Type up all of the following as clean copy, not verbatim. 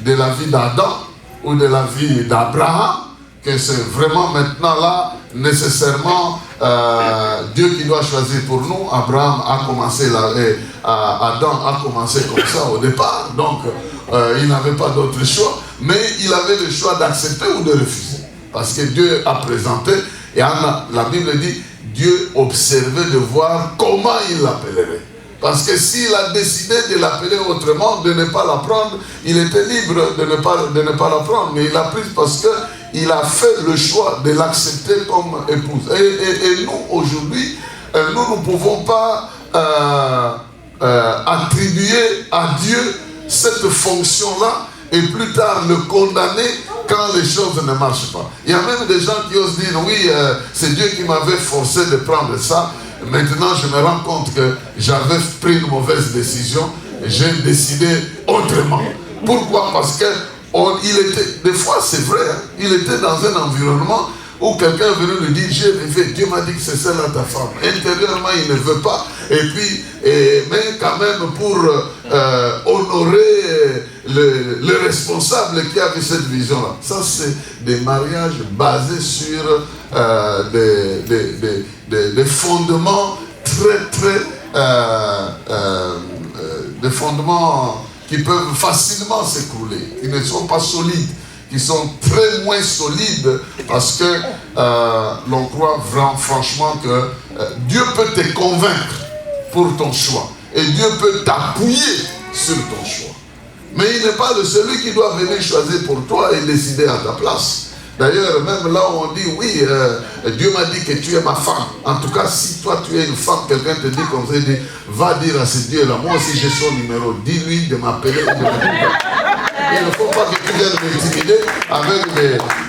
de la vie d'Adam ou de la vie d'Abraham, que c'est vraiment maintenant là, nécessairement, Dieu qui doit choisir pour nous. Abraham a commencé là, Adam a commencé comme ça au départ, donc il n'avait pas d'autre choix, mais il avait le choix d'accepter ou de refuser. Parce que Dieu a présenté, et la Bible dit, Dieu observait de voir comment il l'appellerait. Parce que s'il a décidé de l'appeler autrement, de ne pas la prendre, il était libre de ne pas la prendre. Mais il l'a prise parce qu'il a fait le choix de l'accepter comme épouse. Et nous, aujourd'hui, nous ne pouvons pas attribuer à Dieu cette fonction-là et plus tard le condamner quand les choses ne marchent pas. Il y a même des gens qui osent dire, oui, c'est Dieu qui m'avait forcé de prendre ça. Maintenant, je me rends compte que j'avais pris une mauvaise décision. J'ai décidé autrement. Pourquoi? Parce que il était, des fois c'est vrai, hein, il était dans un environnement où quelqu'un venait lui dire, j'ai rêvé, Dieu m'a dit que c'est celle-là ta femme. Intérieurement, il ne veut pas. Et puis, mais quand même pour honorer le responsable qui avait cette vision-là. Ça, c'est des mariages basés sur des fondements des fondements qui peuvent facilement s'écrouler, qui ne sont pas solides, qui sont très moins solides, parce que l'on croit franchement que Dieu peut te convaincre pour ton choix, et Dieu peut t'appuyer sur ton choix. Mais il n'est pas celui qui doit venir choisir pour toi et décider à ta place. D'ailleurs, même là où on dit, oui, Dieu m'a dit que tu es ma femme. En tout cas, si toi tu es une femme, quelqu'un te dit comme ça, il dit, va dire à ce Dieu-là, moi aussi j'ai son numéro, dis-lui de m'appeler. Il ne faut pas que tu viennes m'intimider avec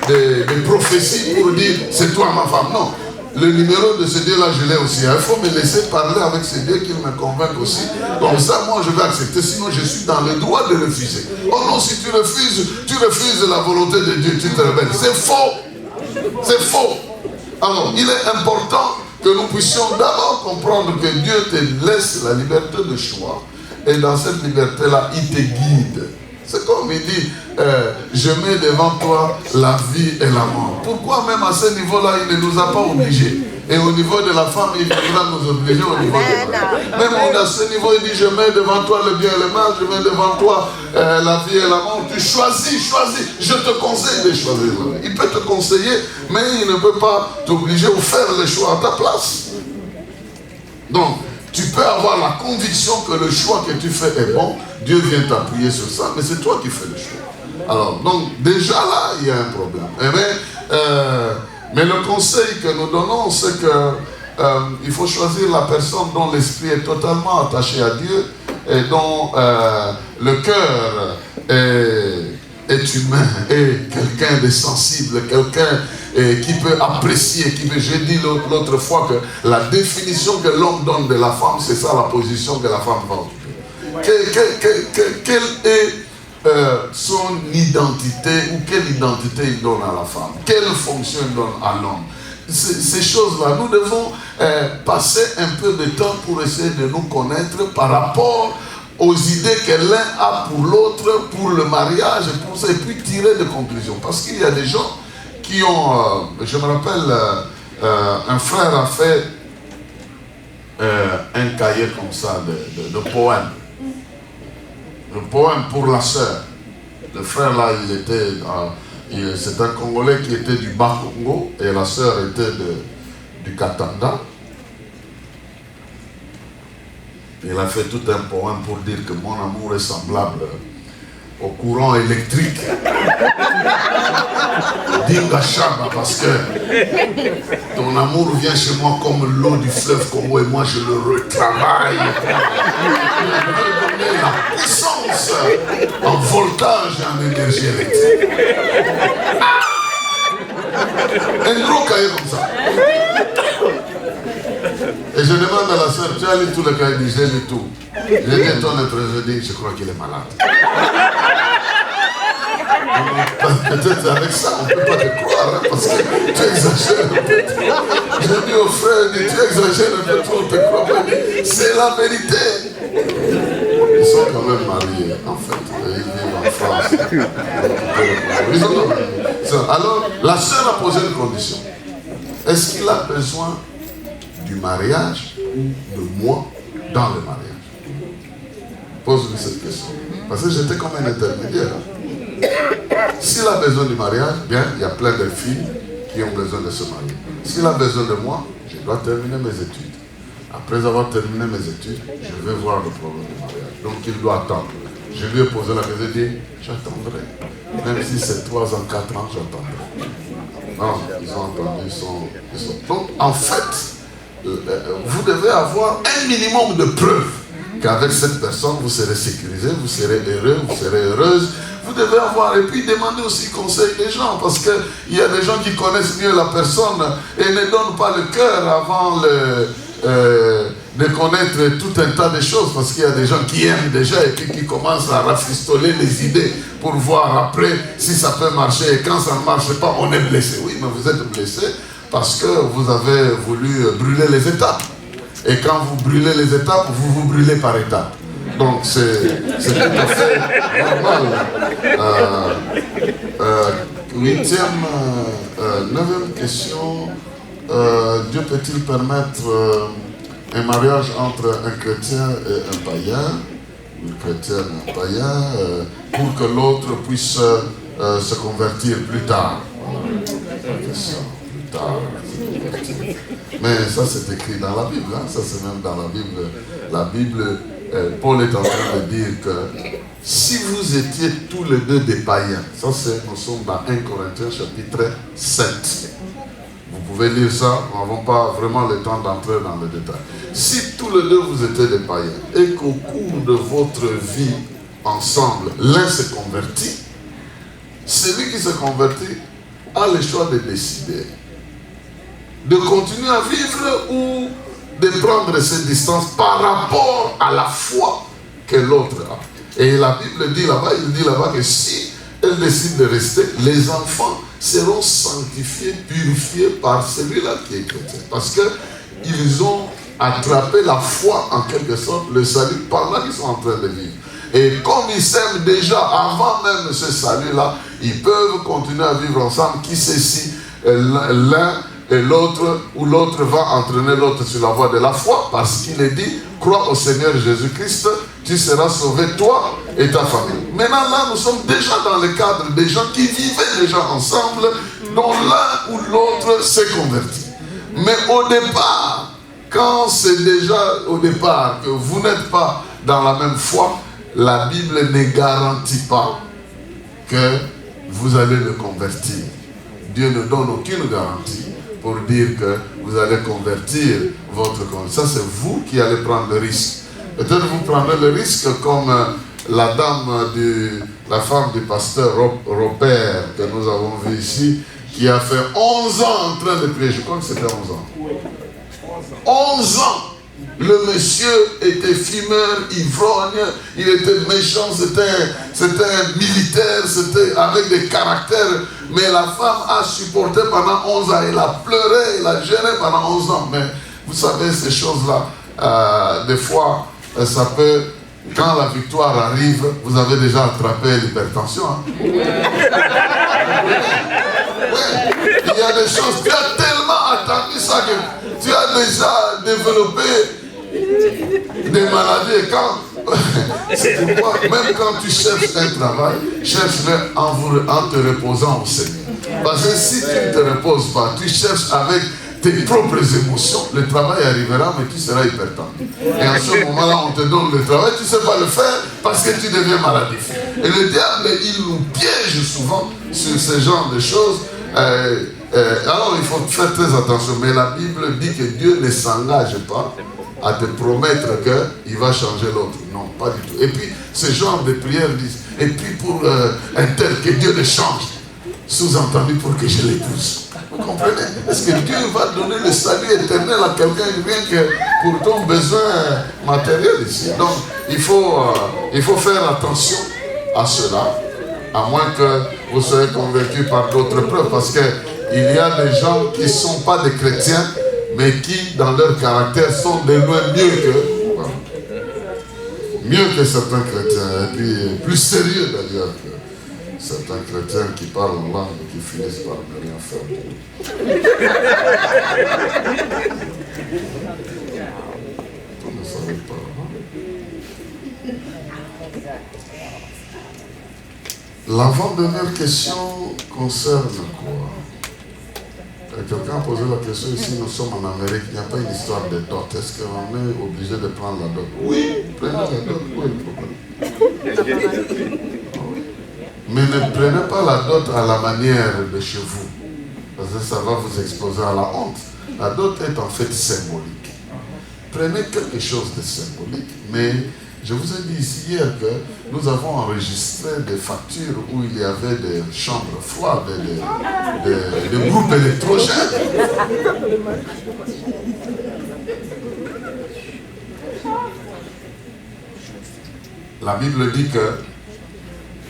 des prophéties pour dire, c'est toi ma femme. Non. Le numéro de ce Dieu-là, je l'ai aussi. Il faut me laisser parler avec ce Dieu qu'il me convainc aussi. Comme ça, moi, je vais accepter. Sinon, je suis dans le droit de refuser. Oh non, si tu refuses la volonté de Dieu, tu te rebelles. C'est faux. C'est faux. Alors, il est important que nous puissions d'abord comprendre que Dieu te laisse la liberté de choix. Et dans cette liberté-là, il te guide. C'est comme il dit, je mets devant toi la vie et la mort. Pourquoi même à ce niveau-là, il ne nous a pas obligés? Et au niveau de la femme, il viendra nous obliger au niveau de la même à ce niveau, il dit, je mets devant toi le bien et le mal, je mets devant toi la vie et la mort. Tu choisis. Je te conseille de choisir. Il peut te conseiller, mais il ne peut pas t'obliger ou faire le choix à ta place. Donc, tu peux avoir la conviction que le choix que tu fais est bon. Dieu vient t'appuyer sur ça, mais c'est toi qui fais le choix. Alors, donc, déjà là, il y a un problème. Mais le conseil que nous donnons, c'est qu'il faut choisir la personne dont l'esprit est totalement attaché à Dieu et dont le cœur est humain, et quelqu'un de sensible, quelqu'un qui peut apprécier, j'ai dit l'autre fois que la définition que l'homme donne de la femme, c'est ça la position que la femme va occuper. Quelle est son identité, ou quelle identité il donne à la femme? Quelle fonction il donne à l'homme? Ces choses-là, nous devons passer un peu de temps pour essayer de nous connaître par rapport aux idées que l'un a pour l'autre, pour le mariage, et pour ça, et puis tirer des conclusions. Parce qu'il y a des gens qui ont, je me rappelle, un frère a fait un cahier comme ça de poèmes. Le poème pour la sœur. Le frère là, c'est un Congolais qui était du Bas-Congo et la sœur était du Katanga. Il a fait tout un poème pour dire que mon amour est semblable au courant électrique d'Ingashaba, parce que ton amour vient chez moi comme l'eau du fleuve Congo et moi je le retravaille. Il me donner la puissance en voltage et en énergie électrique. Un gros cahier comme ça. Et je demande à la soeur, tu as lu tout le cahier? J'ai lu tout. J'ai dit, ton président, je crois qu'il est malade. Peut-être avec ça, on ne peut pas te croire, hein, parce que tu exagères un peu trop. J'ai dit au frère, tu exagères un peu trop, on ne te croit pas. C'est la vérité. sont quand même mariés, en fait. Ils vivent en France. Ils ont... Alors, la sœur a posé une condition. Est-ce qu'il a besoin du mariage ou de moi dans le mariage? Pose-lui cette question. Parce que j'étais comme un intermédiaire. S'il a besoin du mariage, bien, il y a plein de filles qui ont besoin de se marier. S'il a besoin de moi, je dois terminer mes études. Après avoir terminé mes études, je vais voir le problème du mariage. Donc il doit attendre. Je lui ai posé la question, j'ai dit, j'attendrai. Même si c'est 3 ans, 4 ans, j'attendrai. Non, ils ont entendu, ils sont... Donc en fait, vous devez avoir un minimum de preuves qu'avec cette personne, vous serez sécurisé, vous serez heureux, vous serez heureuse. Vous devez avoir, et puis demander aussi conseil des gens, parce qu'il y a des gens qui connaissent mieux la personne et ne donnent pas le cœur avant de connaître tout un tas de choses, parce qu'il y a des gens qui aiment déjà et puis qui commencent à rafistoler les idées pour voir après si ça peut marcher, et quand ça ne marche pas, on est blessé. Oui, mais vous êtes blessé parce que vous avez voulu brûler les étapes. Et quand vous brûlez les étapes, vous vous brûlez par étapes. Donc c'est tout à fait normal. 9e question. Dieu peut-il permettre un mariage entre un chrétien et un païen, une chrétienne et un païen, pour que l'autre puisse se convertir plus tard? Plus tard. Mais ça c'est écrit dans la Bible, hein? Ça c'est même dans la Bible. La Bible, Paul est en train de dire que si vous étiez tous les deux des païens, ça c'est, nous sommes dans 1 Corinthiens chapitre 7. Vous pouvez lire ça, nous n'avons pas vraiment le temps d'entrer dans le détail. Si tous les deux vous étiez des païens et qu'au cours de votre vie ensemble, l'un se convertit, celui qui se convertit a le choix de décider de continuer à vivre ou de prendre ses distances par rapport à la foi que l'autre a. Et la Bible dit là-bas, il dit là-bas que si elle décide de rester, les enfants seront sanctifiés, purifiés par celui-là qui est chrétien. Parce qu'ils ont attrapé la foi en quelque sorte, le salut pendant qu'ils sont en train de vivre. Et comme ils s'aiment déjà avant même ce salut-là, ils peuvent continuer à vivre ensemble. Qui sait si l'un et l'autre, ou l'autre va entraîner l'autre sur la voie de la foi, parce qu'il est dit, crois au Seigneur Jésus-Christ, tu seras sauvé, toi et ta famille. Maintenant là, nous sommes déjà dans le cadre des gens qui vivaient déjà ensemble, dont l'un ou l'autre s'est converti. Mais au départ, quand c'est déjà au départ que vous n'êtes pas dans la même foi, la Bible ne garantit pas que vous allez le convertir. Dieu ne donne aucune garantie pour dire que vous allez convertir votre conversion. Ça, c'est vous qui allez prendre le risque. Peut-être vous prendrez le risque comme la la femme du pasteur Robert, que nous avons vu ici, qui a fait 11 ans en train de prier. Je crois que c'était 11 ans. 11 ans. Le monsieur était fumeur, ivrogne, il était méchant, c'était un militaire, c'était avec des caractères. Mais la femme a supporté pendant 11 ans, elle a pleuré, elle a gêné pendant 11 ans. Mais vous savez, ces choses-là, des fois, ça peut, quand la victoire arrive, vous avez déjà attrapé l'hypertension. Hein? Oui. Il y a des choses, tu as tellement attendu ça que tu as déjà développé des maladies. Et c'est pourquoi, même quand tu cherches un travail, cherche-le en te reposant au Seigneur. Parce que si tu ne te reposes pas, tu cherches avec tes propres émotions, le travail arrivera, mais tu seras hypertendu. Et en ce moment-là, on te donne le travail, tu ne sais pas le faire parce que tu deviens maladif. Et le diable, il nous piège souvent sur ce genre de choses. Alors, il faut faire très attention. Mais la Bible dit que Dieu ne s'engage pas à te promettre qu'il va changer l'autre. Non, pas du tout. Et puis, ce genre de prières disent, et puis pour un tel que Dieu le change, sous-entendu pour que je l'épouse. Vous comprenez? Est-ce que Dieu va donner le salut éternel à quelqu'un rien que pour ton besoin matériel ici? Donc, il faut faire attention à cela, à moins que vous soyez convaincus par d'autres preuves, parce qu'il y a des gens qui ne sont pas des chrétiens, mais qui, dans leur caractère, sont de loin mieux que... Mieux que certains chrétiens, et puis plus sérieux d'ailleurs que certains chrétiens qui parlent en langue et qui finissent par ne rien faire. Vous ne savez pas. L'avant-dernière question concerne quoi? Quelqu'un a posé la question ici, nous sommes en Amérique, il n'y a pas une histoire de dot. Est-ce qu'on est obligé de prendre la dot? Oui, prenez la dot, où est le problème? Mais ne prenez pas la dot à la manière de chez vous, parce que ça va vous exposer à la honte. La dot est en fait symbolique. Prenez quelque chose de symbolique, mais je vous ai dit ici hier que nous avons enregistré des factures où il y avait des chambres froides, des groupes électrogènes. La Bible dit que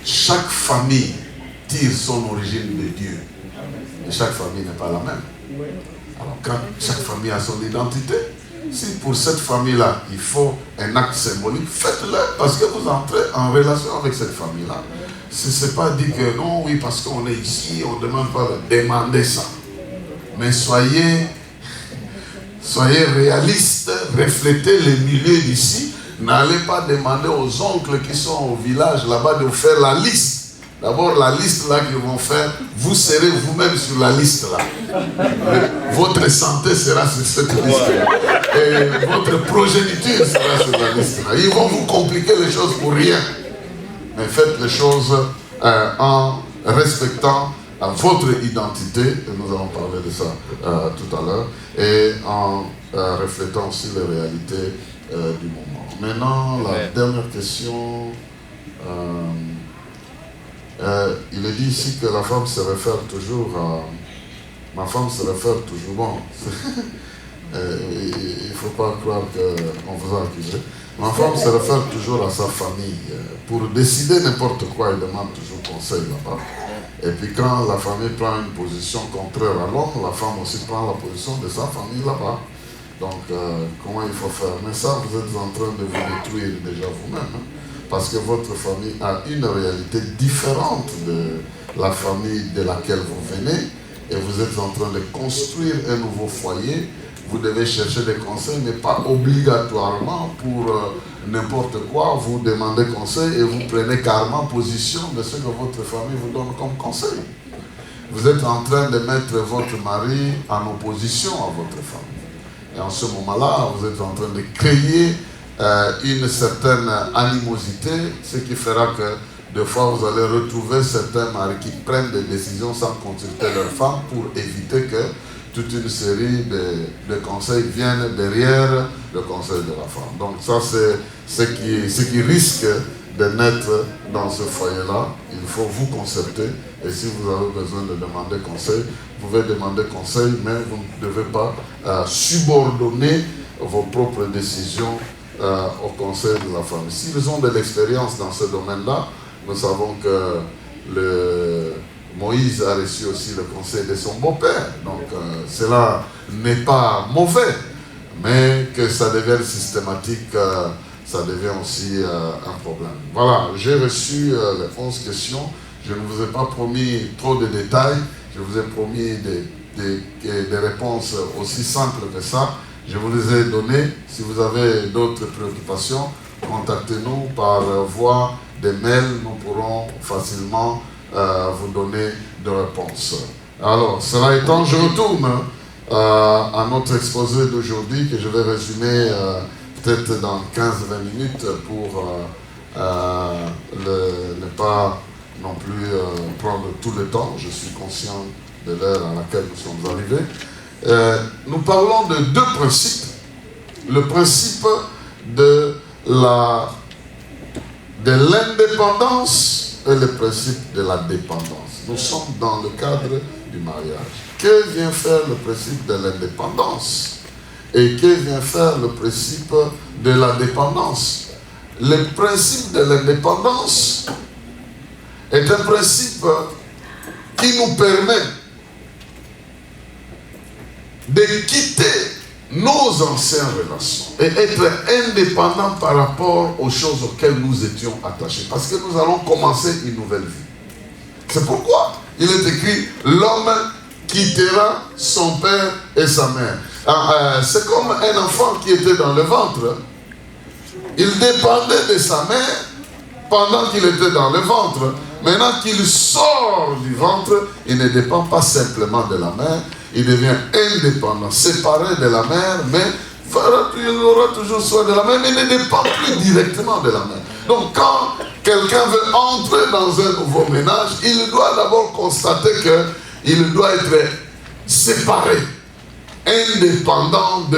chaque famille tire son origine de Dieu. Et chaque famille n'est pas la même. Alors quand chaque famille a son identité, si pour cette famille-là, il faut un acte symbolique, faites-le parce que vous entrez en relation avec cette famille-là. Ce n'est pas dit que non, oui, parce qu'on est ici, on ne demande pas de demander ça. Mais soyez réalistes, reflétez les milieux d'ici. N'allez pas demander aux oncles qui sont au village là-bas de vous faire la liste. D'abord, la liste là qu'ils vont faire, vous serez vous-même sur la liste là. Votre santé sera sur cette liste là. Et votre progéniture sera sur la liste là. Ils vont vous compliquer les choses pour rien. Mais faites les choses en respectant votre identité, et nous allons parler de ça tout à l'heure, et en reflétant aussi les réalités du moment. Maintenant, la dernière question. Il est dit ici que la femme se réfère toujours à... Ma femme se réfère toujours... Bon, il ne faut pas croire qu'on vous a accusé. Ma femme se réfère toujours à sa famille. Pour décider n'importe quoi, elle demande toujours conseil là-bas. Et puis quand la famille prend une position contraire à l'homme, la femme aussi prend la position de sa famille là-bas. Donc, comment il faut faire? Mais ça, vous êtes en train de vous détruire déjà vous-même. Hein? Parce que votre famille a une réalité différente de la famille de laquelle vous venez. Et vous êtes en train de construire un nouveau foyer. Vous devez chercher des conseils, mais pas obligatoirement pour n'importe quoi. Vous demandez conseil et vous prenez carrément position de ce que votre famille vous donne comme conseil. Vous êtes en train de mettre votre mari en opposition à votre famille. Et en ce moment-là, vous êtes en train de créer une certaine animosité, ce qui fera que des fois vous allez retrouver certains maris qui prennent des décisions sans consulter leur femme pour éviter que toute une série de conseils viennent derrière le conseil de la femme. Donc ça c'est ce qui risque de naître dans ce foyer-là. Il faut vous concerter et si vous avez besoin de demander conseil, vous pouvez demander conseil, mais vous ne devez pas subordonner vos propres décisions au conseil de la famille. S'ils ont de l'expérience dans ce domaine-là, nous savons que Moïse a reçu aussi le conseil de son beau-père. Donc cela n'est pas mauvais, mais que ça devienne systématique, ça devient aussi un problème. Voilà, j'ai reçu les 11 questions. Je ne vous ai pas promis trop de détails, je vous ai promis des réponses aussi simples que ça. Je vous les ai données. Si vous avez d'autres préoccupations, contactez-nous par voie de mail. Nous pourrons facilement vous donner des réponses. Alors, cela étant, je retourne à notre exposé d'aujourd'hui que je vais résumer peut-être dans 15-20 minutes pour ne pas non plus prendre tout le temps. Je suis conscient de l'heure à laquelle nous sommes arrivés. Nous parlons de deux principes. Le principe de l'indépendance et le principe de la dépendance. Nous sommes dans le cadre du mariage. Que vient faire le principe de l'indépendance? Et que vient faire le principe de la dépendance? Le principe de l'indépendance est un principe qui nous permet de quitter nos anciennes relations et être indépendants par rapport aux choses auxquelles nous étions attachés. Parce que nous allons commencer une nouvelle vie. C'est pourquoi il est écrit, l'homme quittera son père et sa mère. C'est comme un enfant qui était dans le ventre. Il dépendait de sa mère pendant qu'il était dans le ventre. Maintenant qu'il sort du ventre, il ne dépend pas simplement de la mère, il devient indépendant, séparé de la mère, mais il aura toujours soin de la mère, mais il ne dépend plus directement de la mère. Donc quand quelqu'un veut entrer dans un nouveau ménage, il doit d'abord constater qu'il doit être séparé, indépendant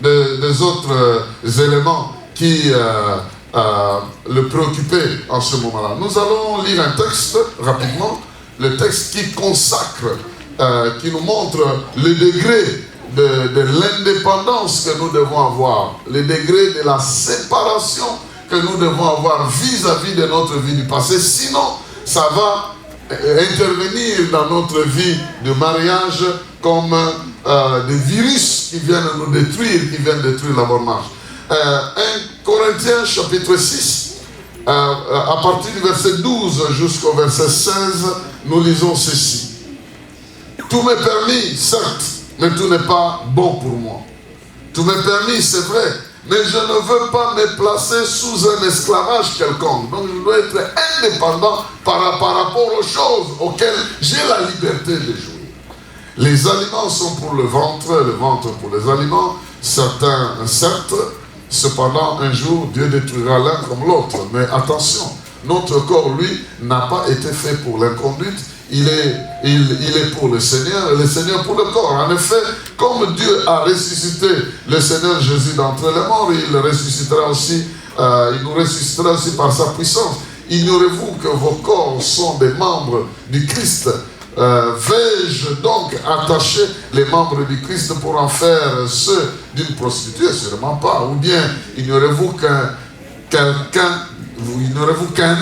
des autres éléments qui le préoccupaient en ce moment-là. Nous allons lire un texte rapidement, le texte qui consacre, qui nous montre le degré de l'indépendance que nous devons avoir, le degré de la séparation que nous devons avoir vis-à-vis de notre vie du passé. Sinon, ça va intervenir dans notre vie de mariage comme des virus qui viennent nous détruire, qui viennent détruire la bonne marche. 1 Corinthiens chapitre 6, à partir du verset 12 jusqu'au verset 16, nous lisons ceci. Tout m'est permis, certes, mais tout n'est pas bon pour moi. Tout m'est permis, c'est vrai, mais je ne veux pas me placer sous un esclavage quelconque. Donc je dois être indépendant par rapport aux choses auxquelles j'ai la liberté de jouir. Les aliments sont pour le ventre pour les aliments. Certains, certes, cependant, un jour, Dieu détruira l'un comme l'autre. Mais attention, notre corps, lui, n'a pas été fait pour l'inconduite. Il est pour le Seigneur et le Seigneur pour le corps. En effet, comme Dieu a ressuscité le Seigneur Jésus d'entre les morts, il nous ressuscitera aussi par sa puissance. Ignorez-vous que vos corps sont des membres du Christ? Vais-je donc attacher les membres du Christ pour en faire ceux d'une prostituée? Sûrement pas. Ou bien ignorez-vous qu'un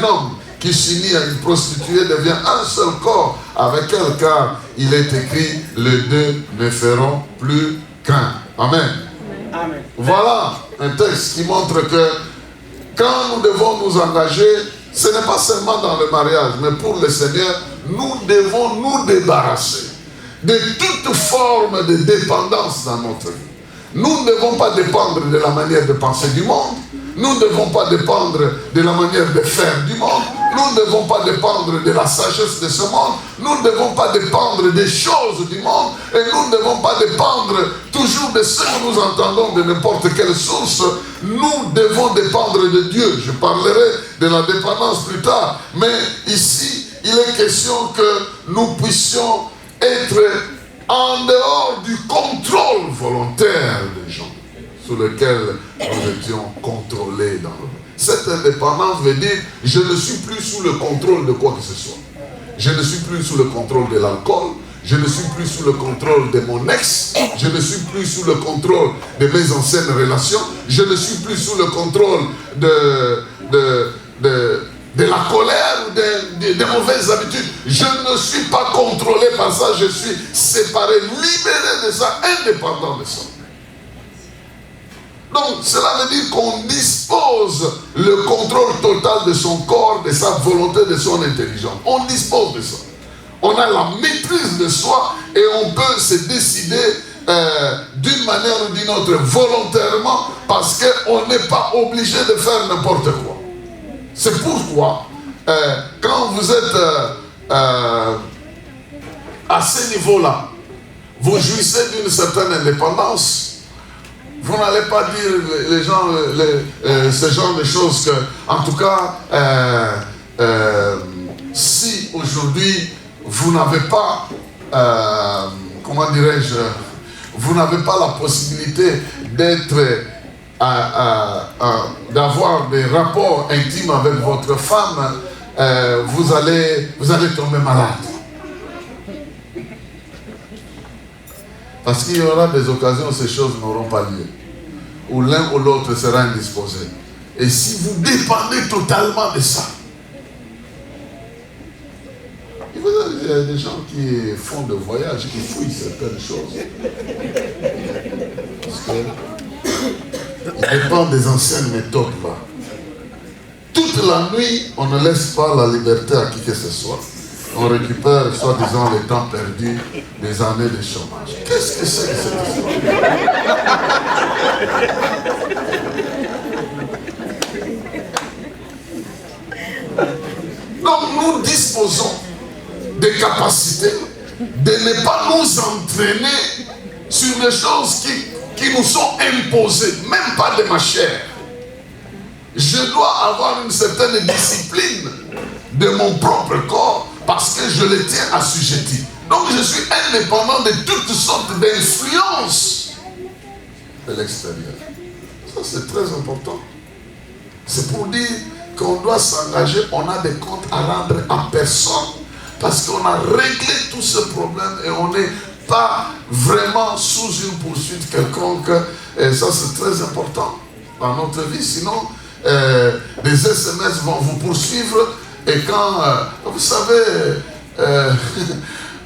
homme qui s'unit à une prostituée devient un seul corps avec elle, car il est écrit, les deux ne feront plus qu'un. Amen. Amen. Voilà un texte qui montre que quand nous devons nous engager, ce n'est pas seulement dans le mariage, mais pour le Seigneur, nous devons nous débarrasser de toute forme de dépendance dans notre vie. Nous ne devons pas dépendre de la manière de penser du monde. Nous ne devons pas dépendre de la manière de faire du monde. Nous ne devons pas dépendre de la sagesse de ce monde. Nous ne devons pas dépendre des choses du monde. Et nous ne devons pas dépendre toujours de ce que nous entendons de n'importe quelle source. Nous devons dépendre de Dieu. Je parlerai de la dépendance plus tard. Mais ici, il est question que nous puissions être en dehors du contrôle volontaire des gens sous lequel nous étions contrôlés dans le monde. Cette indépendance veut dire, je ne suis plus sous le contrôle de quoi que ce soit. Je ne suis plus sous le contrôle de l'alcool, je ne suis plus sous le contrôle de mon ex, je ne suis plus sous le contrôle de mes anciennes relations, je ne suis plus sous le contrôle de la colère ou des mauvaises habitudes. Je ne suis pas contrôlé par ça, je suis séparé, libéré de ça, indépendant de ça. Donc, cela veut dire qu'on dispose le contrôle total de son corps, de sa volonté, de son intelligence. On dispose de ça. On a la maîtrise de soi et on peut se décider d'une manière ou d'une autre volontairement parce qu'on n'est pas obligé de faire n'importe quoi. C'est pourquoi, quand vous êtes à ce niveau-là, vous jouissez d'une certaine indépendance. Vous n'allez pas dire les gens, ce genre de choses que, en tout cas, si aujourd'hui vous n'avez pas, comment dirais-je, vous n'avez pas la possibilité d'être, d'avoir des rapports intimes avec votre femme, vous allez tomber malade. Parce qu'il y aura des occasions où ces choses n'auront pas lieu. Où l'un ou l'autre sera indisposé. Et si vous dépendez totalement de ça, il y a des gens qui font des voyages, qui fouillent certaines choses. Il dépend des anciennes méthodes là. Toute la nuit, on ne laisse pas la liberté à qui que ce soit. On récupère, soi-disant, les temps perdus des années de chômage. Qu'est-ce que c'est que cette histoire? Donc nous disposons des capacités de ne pas nous entraîner sur des choses qui nous sont imposées, même pas de ma chair. Je dois avoir une certaine discipline de mon propre corps parce que je le tiens assujetti. Donc je suis indépendant de toutes sortes d'influences de l'extérieur. Ça c'est très important. C'est pour dire qu'on doit s'engager, on a des comptes à rendre à personne parce qu'on a réglé tout ce problème et on n'est pas vraiment sous une poursuite quelconque. Et ça c'est très important dans notre vie. Sinon, les SMS vont vous poursuivre et quand, vous savez,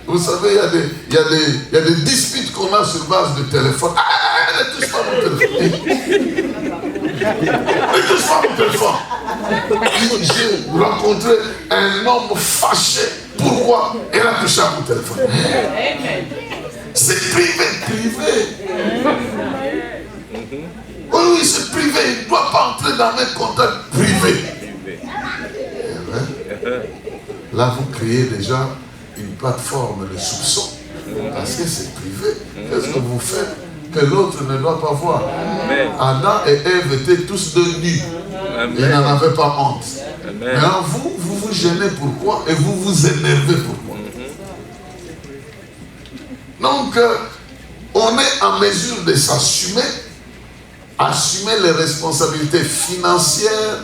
il y a des disputes qu'on a sur base de téléphone. Ah, ne touche pas mon téléphone. Ne touche pas mon téléphone. J'ai rencontré un homme fâché. Pourquoi? Elle a touché à mon téléphone. C'est privé. Oui, c'est privé. Il ne doit pas entrer dans mes contacts privés. Là, vous créez déjà une plateforme de soupçon. Parce que c'est privé. Qu'est-ce que vous faites que l'autre ne doit pas voir? Adam et Ève étaient tous deux nus. Ils n'en avaient pas honte. Maintenant, vous gênez pourquoi? Et vous vous énervez pourquoi? Donc, on est en mesure de s'assumer, assumer les responsabilités financières,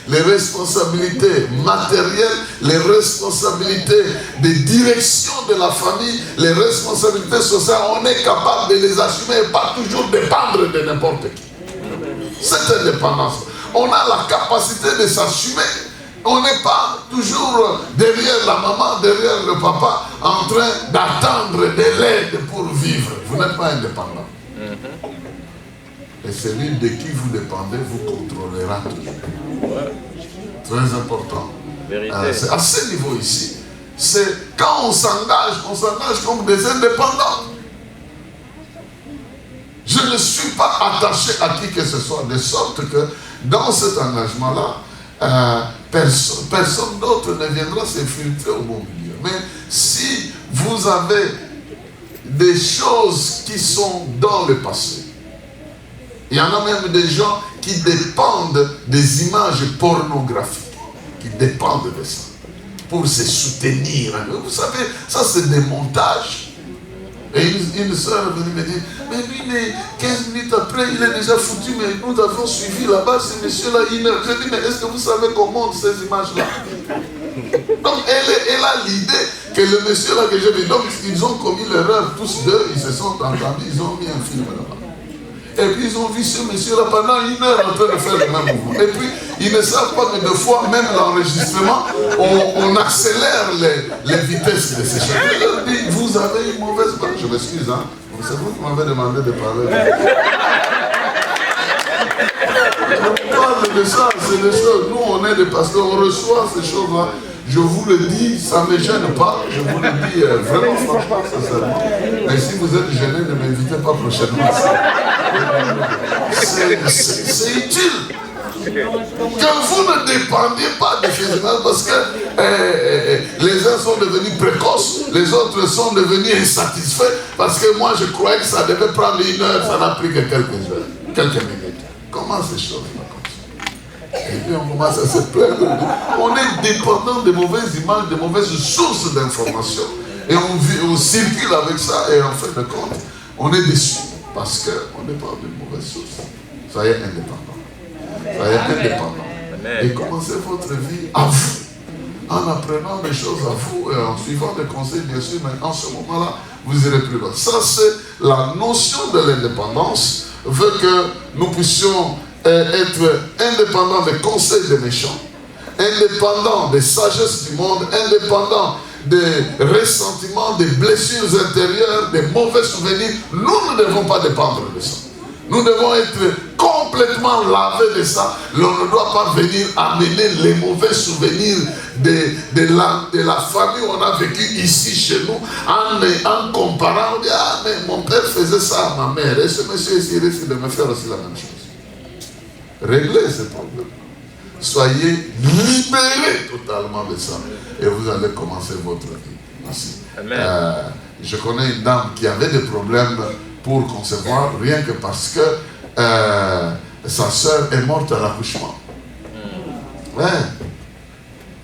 les responsabilités matérielles, les responsabilités de direction de la famille, les responsabilités sociales. On est capable de les assumer et pas toujours dépendre de n'importe qui. Cette indépendance. On a la capacité de s'assumer. On n'est pas toujours derrière la maman, derrière le papa, en train d'attendre de l'aide pour vivre. Vous n'êtes pas indépendant. Et celui de qui vous dépendez vous contrôlera toujours. Très important. C'est à ce niveau ici. C'est quand on s'engage comme des indépendants. Je ne suis pas attaché à qui que ce soit, de sorte que dans cet engagement-là, personne d'autre ne viendra s'infiltrer au bon milieu. Mais si vous avez des choses qui sont dans le passé, il y en a même des gens qui dépendent des images pornographiques, qui dépendent de ça, pour se soutenir. Vous savez, ça c'est des montages. Et une soeur est venue me dire, mais lui, 15 minutes après, il est déjà foutu, mais nous avons suivi là-bas, ce monsieur-là, une heure. Je dis, mais est-ce que vous savez qu'on monte ces images-là? Donc, elle a l'idée que le monsieur-là que j'ai dit, donc, ils ont commis l'erreur, tous deux, ils se sont entendus, ils ont mis un film là-bas. Et puis ils ont vu ce monsieur-là pendant une heure en train de faire le même mouvement. Et puis ils ne savent pas que des fois, même l'enregistrement, on accélère les vitesses de ces choses. Je leur dis, vous avez une mauvaise part. Je m'excuse, hein. C'est vous qui m'avez demandé de parler. On parle de ça, c'est des choses. Nous, on est des pasteurs, on reçoit ces choses-là. Je vous le dis, ça ne me gêne pas. Je vous le dis vraiment franchement, sincèrement. Mais si vous êtes gêné, ne m'invitez pas prochainement. C'est utile. Que vous ne dépendiez pas des phénomènes parce que les uns sont devenus précoces, les autres sont devenus insatisfaits parce que moi je croyais que ça devait prendre une heure, ça n'a pris que quelques minutes. Comment ces choses-là? Et puis on commence à se plaindre. On est dépendant de mauvaises images, de mauvaises sources d'informations. Et on circule avec ça et en fin de compte, on est déçu. Parce qu'on n'est pas de mauvaises sources. Soyez indépendant. Soyez indépendant. Et commencez votre vie à vous. En apprenant des choses à vous et en suivant des conseils, bien sûr, mais en ce moment-là, vous irez plus loin. Ça, c'est la notion de l'indépendance. Veut que nous puissions être indépendant des conseils des méchants, indépendant des sagesses du monde, indépendant des ressentiments, des blessures intérieures, des mauvais souvenirs. Nous ne devons pas dépendre de ça. Nous devons être complètement lavés de ça. On ne doit pas venir amener les mauvais souvenirs de la famille où on a vécu ici chez nous en comparant. On dit, ah mais mon père faisait ça à ma mère et ce monsieur ici risque de me faire aussi la même chose. Réglez ce problème. Soyez libérés totalement de ça et vous allez commencer votre vie. Merci. Je connais une dame qui avait des problèmes pour concevoir, rien que parce que sa soeur est morte à l'accouchement. Ouais.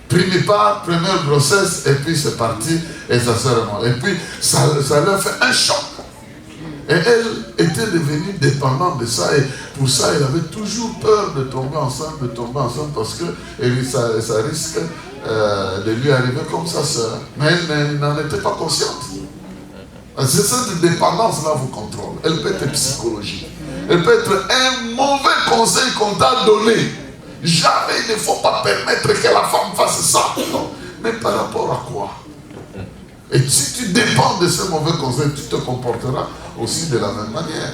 Première grossesse, et puis c'est parti, et sa soeur est morte. Et puis ça leur fait un choc. Et elle était devenue dépendante de ça, et pour ça, elle avait toujours peur de tomber enceinte, parce que ça risque de lui arriver comme sa soeur. Mais elle n'en était pas consciente. C'est cette dépendance-là vous contrôle. Elle peut être psychologique. Elle peut être un mauvais conseil qu'on t'a donné. Jamais il ne faut pas permettre que la femme fasse ça. Non. Mais par rapport à quoi? Et si tu dépends de ce mauvais conseil, tu te comporteras aussi de la même manière.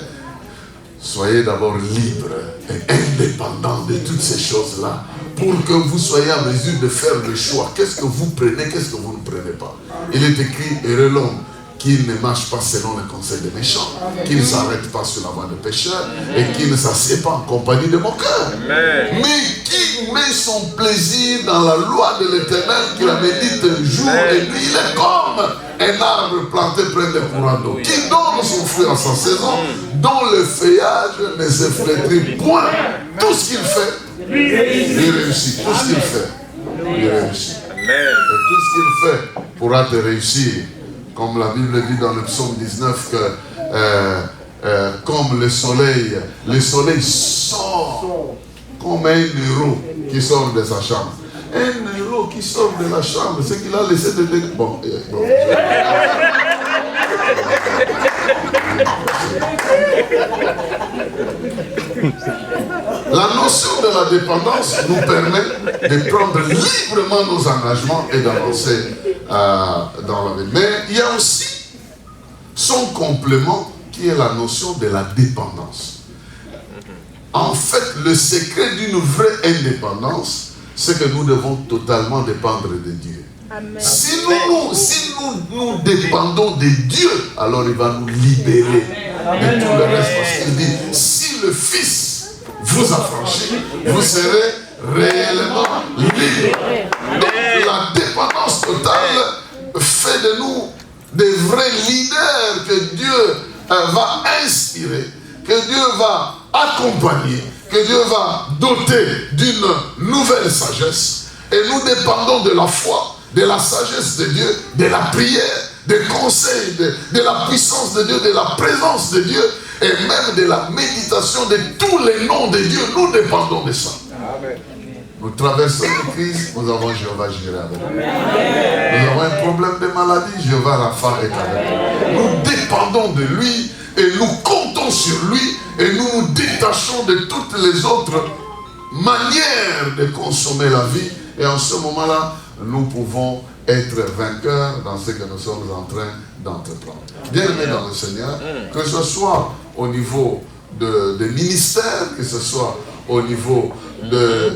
Soyez d'abord libre et indépendant de toutes ces choses-là pour que vous soyez en mesure de faire le choix. Qu'est-ce que vous prenez, qu'est-ce que vous ne prenez pas? Il est écrit, heureux l'homme qui ne marche pas selon les conseils des méchants, qui ne s'arrête pas sur la voie des pécheurs et qui ne s'assied pas en compagnie de moqueurs, mais qui met son plaisir dans la loi de l'Éternel, qui la médite jour et nuit. Il est comme un arbre planté près des courants d'eau, qui donne son fruit en sa saison, dont le feuillage ne se flétrit point. Tout ce qu'il fait, il réussit. Tout ce qu'il fait, il réussit. Et tout ce qu'il fait pourra te réussir. Comme la Bible dit dans le psaume 19 que comme le soleil sort comme un héros qui sort de sa chambre. Un héros qui sort de la chambre, c'est qu'il a laissé de... Bon. La notion de la dépendance nous permet de prendre librement nos engagements et d'avancer dans la vie. Mais il y a aussi son complément qui est la notion de la dépendance. En fait, le secret d'une vraie indépendance, c'est que nous devons totalement dépendre de Dieu. Amen. Si nous dépendons de Dieu, alors il va nous libérer de tout le reste. Parce qu'il dit, si le Fils vous affranchit, vous serez réellement libres. Donc la dépendance totale fait de nous des vrais leaders que Dieu va inspirer, que Dieu va accompagner, que Dieu va doter d'une nouvelle sagesse. Et nous dépendons de la foi, de la sagesse de Dieu, de la prière, des conseils, de la puissance de Dieu, de la présence de Dieu et même de la méditation de tous les noms de Dieu. Nous dépendons de ça. Amen. Nous traversons une crise, nous avons Jéhovah Jireh avec nous. Nous avons un problème de maladie, Jéhovah Rapha est avec nous. Nous dépendons de lui et nous comptons sur lui et nous nous détachons de toutes les autres manières de consommer la vie. Et en ce moment-là, nous pouvons être vainqueurs dans ce que nous sommes en train d'entreprendre. Bien-aimés dans le Seigneur, que ce soit au niveau de ministère, que ce soit au niveau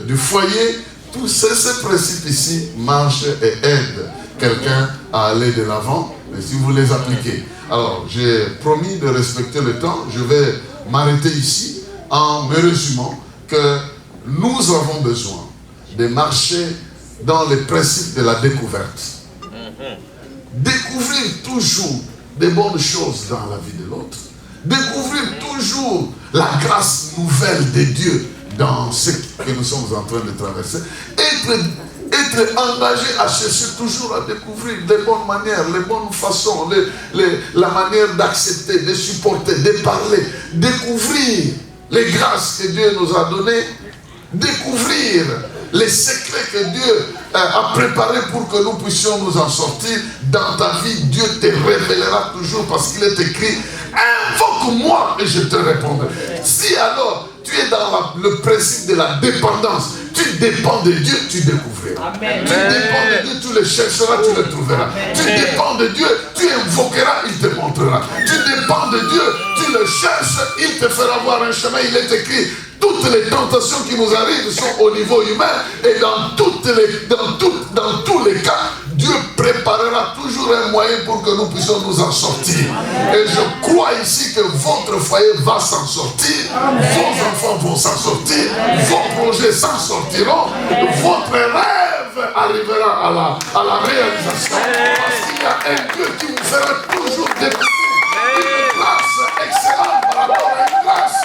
du foyer, tous ces principes ici marchent et aident quelqu'un à aller de l'avant, mais si vous les appliquez. Alors, j'ai promis de respecter le temps, je vais m'arrêter ici en me résumant que nous avons besoin de marcher dans les principes de la découverte. Découvrir toujours des bonnes choses dans la vie de l'autre. Découvrir toujours la grâce nouvelle de Dieu dans ce que nous sommes en train de traverser. Être engagé à chercher toujours à découvrir les bonnes manières, les bonnes façons, la manière d'accepter, de supporter, de parler. Découvrir les grâces que Dieu nous a données. Découvrir les secrets que Dieu a préparés pour que nous puissions nous en sortir. Dans ta vie, Dieu te révélera toujours parce qu'il est écrit « Invoque-moi et je te répondrai ». Si alors tu es dans le principe de la dépendance, tu tu dépends de Dieu, tu découvriras. Amen. Tu dépends de Dieu, tu le chercheras, tu le trouveras. Amen. Tu dépends de Dieu, tu invoqueras, il te montrera. Tu dépends de Dieu, tu le cherches, il te fera voir un chemin. Il est écrit, toutes les tentations qui nous arrivent sont au niveau humain, et dans tous les cas, Dieu préparera toujours un moyen pour que nous puissions nous en sortir. Et je crois ici que votre foyer va s'en sortir, vos enfants vont s'en sortir, vos projets s'en sortiront, votre rêve arrivera à la réalisation. Parce qu'il y a un Dieu qui vous fera toujours découvrir une grâce excellente par rapport à une grâce.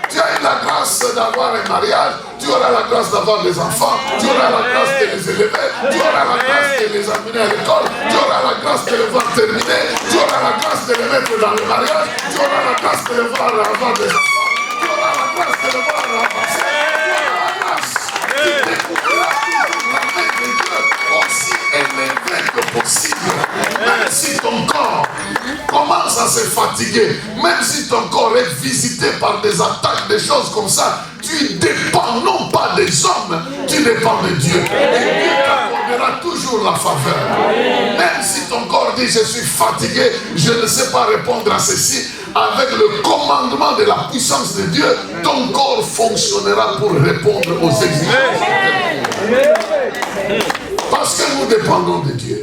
Tu as eu la grâce d'avoir un mariage, tu auras la grâce d'avoir des enfants, tu auras la grâce de les élever, tu auras la grâce de les amener à l'école, tu auras la grâce de les voir terminer, tu auras la grâce de les mettre dans le mariage, tu auras la grâce de les voir avoir des enfants, tu auras la grâce de les voir avancer, tu auras la grâce. Tu découvriras toujours la main de Dieu aussi élevée que possible. Même si ton corps commence à se fatiguer, même si ton corps est visité par des attaques, des choses comme ça, tu dépends non pas des hommes, tu dépends de Dieu. Et Dieu t'accordera toujours la faveur. Même si ton corps dit je suis fatigué, je ne sais pas répondre à ceci, avec le commandement de la puissance de Dieu, ton corps fonctionnera pour répondre aux exigences. Parce que nous dépendons de Dieu.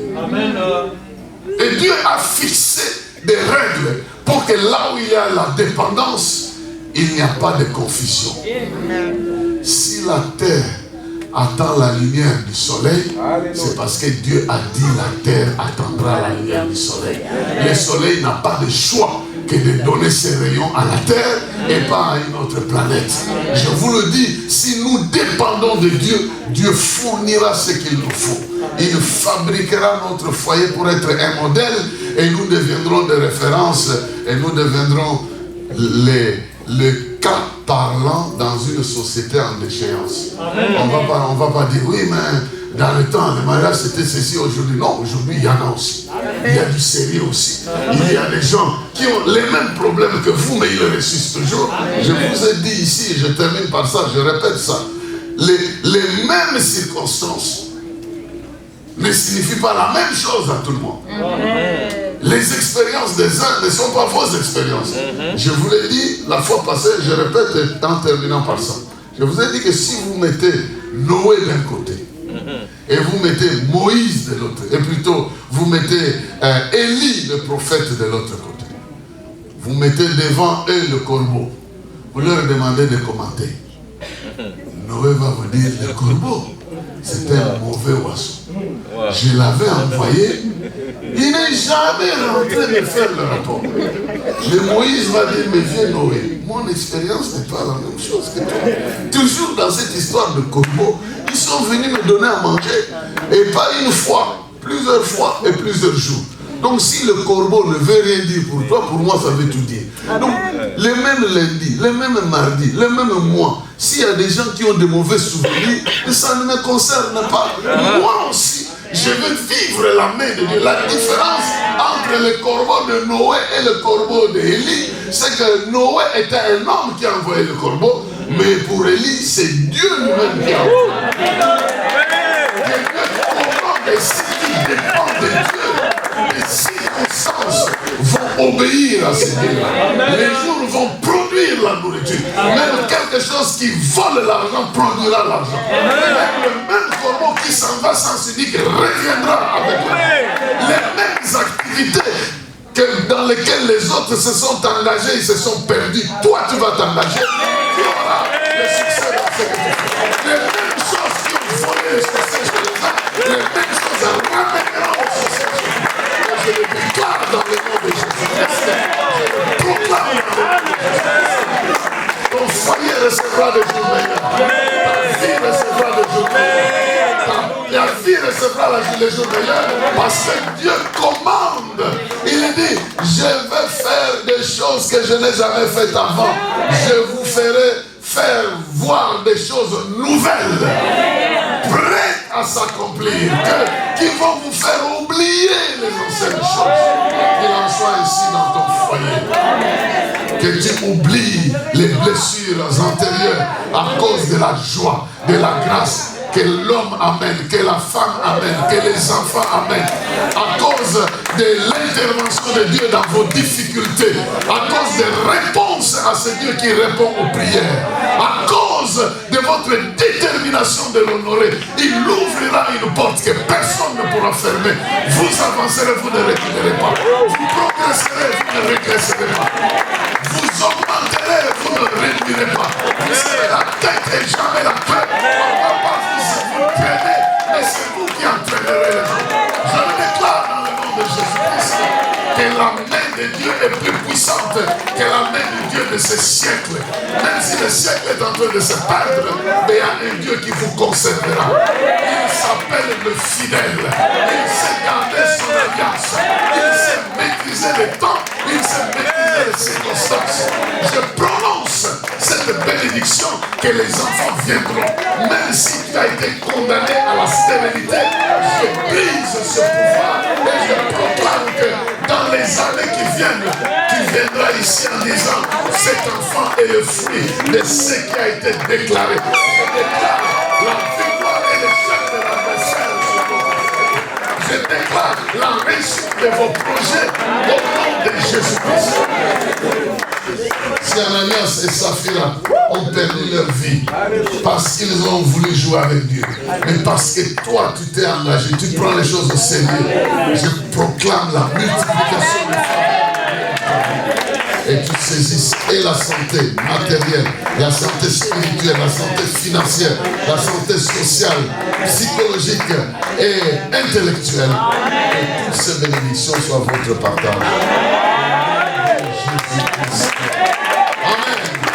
Et Dieu a fixé des règles pour que là où il y a la dépendance, il n'y a pas de confusion. Si la terre attend la lumière du soleil, c'est parce que Dieu a dit la terre attendra la lumière du soleil. Le soleil n'a pas de choix que de donner ses rayons à la terre et pas à une autre planète. Je vous le dis, si nous dépendons de Dieu, Dieu fournira ce qu'il nous faut. Il fabriquera notre foyer pour être un modèle et nous deviendrons des références et nous deviendrons le cas parlant dans une société en déchéance. On va pas dire oui, mais dans le temps, le mariage c'était ceci, aujourd'hui. Non, aujourd'hui il y en a aussi. Il y a du sérieux aussi. Il y a des gens qui ont les mêmes problèmes que vous, mais ils le réussissent toujours. Je vous ai dit ici, et je termine par ça, je répète ça. Les mêmes circonstances ne signifient pas la même chose à tout le monde. Les expériences des uns ne sont pas vos expériences. Je vous l'ai dit la fois passée, je répète en terminant par ça. Je vous ai dit que si vous mettez Noé d'un côté et vous mettez Moïse de l'autre, et plutôt vous mettez Élie, le prophète, de l'autre côté, vous mettez devant eux le corbeau, vous leur demandez de commenter. Noé va vous dire, le corbeau, c'était un mauvais oiseau. Je l'avais envoyé, il n'est jamais rentré me faire le rapport. Mais Moïse va dire, mais viens Noé, mon expérience n'est pas la même chose que toi. Toujours dans cette histoire de corbeau, ils sont venus me donner à manger, et pas une fois, plusieurs fois et plusieurs jours. Donc si le corbeau ne veut rien dire pour toi, pour moi ça veut tout dire. Donc les mêmes lundis, les mêmes mardis, les mêmes mois, s'il y a des gens qui ont de mauvais souvenirs, ça ne me concerne pas. Moi aussi, je veux vivre la main de Dieu. La différence entre le corbeau de Noé et le corbeau d'Élie, c'est que Noé était un homme qui a envoyé le corbeau, mais pour Élie, c'est Dieu lui-même qui a envoyé. Et si tu dépends de Dieu, les circonstances vont obéir à ces Dieu-là. Les jours vont produire la nourriture. Même quelque chose qui vole l'argent produira l'argent. Même le même corbeau qui s'en va sans se dire qu'il reviendra avec les mêmes activités dans lesquelles les autres se sont engagés, ils se sont perdus. Toi, tu vas t'engager. Tu auras le succès dans ce que tu fais. Les mêmes choses qui ont volé le succès chez les gens, les mêmes choses ramèneront le succès chez les gens. Je le déclare dans le nom de Jésus-Christ. Je le proclame dans le nom de Jésus-Christ. Ton foyer recevra des jours meilleurs. Ta vie recevra des jours meilleurs. La vie recevra les jours meilleurs. Parce que Dieu commande. Il dit, je vais faire des choses que je n'ai jamais faites avant. Je vous ferai faire voir des choses nouvelles, prêtes à s'accomplir, qui vont vous faire oublier les anciennes choses. Qu'il en soit ainsi dans ton foyer. Que Que tu oublies les blessures antérieures à cause de la joie, de la grâce que l'homme amène, que la femme amène, que les enfants amènent, à cause de l'intervention de Dieu dans vos difficultés, à cause des réponses à ce Dieu qui répond aux prières, à cause de votre détermination de l'honorer. Il ouvrira une porte que personne ne pourra fermer. Vous avancerez, vous ne reculerez pas. Vous progresserez, vous ne régresserez pas. Vous augmenterez, vous ne réduirez pas. Vous serez la tête et jamais la queue. Vous traînez, mais c'est vous qui entraînerez les gens. Je le déclare dans le nom de Jésus-Christ que la main de Dieu est plus puissante que la main de Dieu de ce siècle. Même si le siècle est en train de se perdre, mais il y a un Dieu qui vous conservera. Il s'appelle le fidèle. Il sait garder son alliance. Il sait maîtriser les temps. Il sait maîtriser les circonstances. Je prononce cette bénédiction que les enfants viendront. Même si tu as été condamné à la stérilité, je brise ce pouvoir et je proclame que dans les années qui viennent, tu viendras ici en disant cet enfant est le fruit de ce qui a été déclaré. Je déclare la victoire et l'échec de l'adversaire sur vos vies. Je déclare la réussite de vos projets au nom de Jésus-Christ. Si Ananias et Saphira ont perdu leur vie parce qu'ils ont voulu jouer avec Dieu, mais parce que toi tu t'es engagé, tu prends les choses au sérieux, je proclame la multiplication de femmes. Et tu saisisses et la santé matérielle, la santé spirituelle, la santé financière, la santé sociale, psychologique et intellectuelle. Que toutes ces bénédictions soient votre partage. Jésus-Christ. Amen.